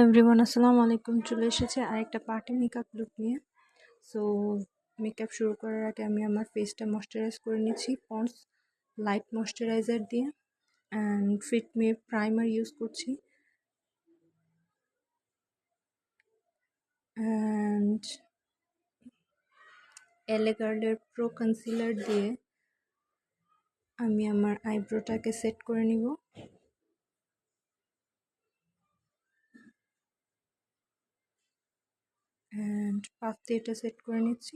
Everyone আসসালামু আলাইকুম। চলে এসেছে আরেকটা পার্টি মেকআপ লুক নিয়ে। সো মেকআপ শুরু করার আগে আমি আমার ফেসটা ময়শ্চারাইজ করে নিচ্ছি পন্ডস লাইট ময়শ্চারাইজার দিয়ে, অ্যান্ড ফিটমি প্রাইমার ইউজ করছি, অ্যান্ড এলেগার্ডের প্রো কনসিলার দিয়ে আমি আমার আইব্রোটাকে সেট করে নিব। অ্যান্ড পাফ দিয়ে এটা সেট করে নিচ্ছি।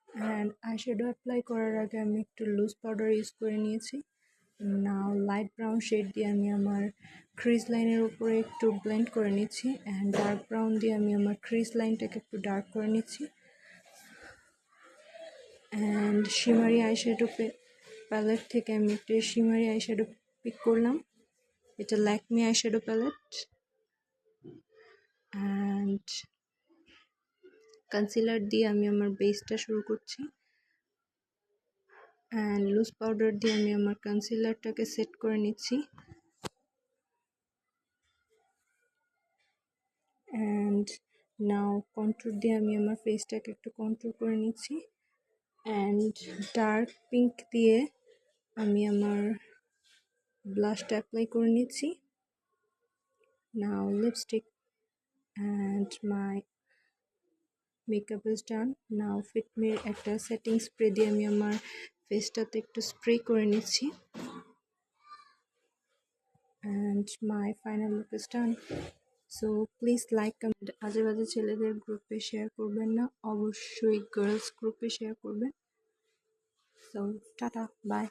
অ্যান্ড আইশ্যাডো অ্যাপ্লাই করার আগে আমি একটু লুজ পাউডার ইউজ করে নিয়েছি। নাও লাইট ব্রাউন শেড দিয়ে আমি আমার ক্রিজ লাইনের উপরে একটু ব্লেন্ড করে নিচ্ছি, অ্যান্ড ডার্ক ব্রাউন দিয়ে আমি আমার ক্রিজ লাইনটাকে একটু ডার্ক করে নিচ্ছি। অ্যান্ড শিমারি আইশ্যাডো প্যালেট থেকে আমি একটু শিমারি আইশ্যাডো পিক করলাম, এটা Lakme eyeshadow palette. And concealer দিয়ে আমি আমার বেসটা শুরু করছি, অ্যান্ড লুজ পাউডার দিয়ে আমি আমার কনসিলারটাকে সেট করে নিচ্ছি। অ্যান্ড নাও কন্ট্রোল দিয়ে আমি আমার ফেসটাকে একটু কন্ট্রোল করে নিচ্ছি, অ্যান্ড ডার্ক পিঙ্ক দিয়ে আমি আমার ব্লাশটা অ্যাপ্লাই করে নিচ্ছি। Now lipstick and my makeup is done. Now ফিটমির একটা সেটিং স্প্রে দিয়ে আমি আমার ফেসটাতে একটু স্প্রে করে নিচ্ছি, and my final look is done. So please like comment. আজে বাজে ছেলেদের গ্রুপে শেয়ার করবেন না, অবশ্যই গার্লস গ্রুপে শেয়ার করবেন। So tata, by.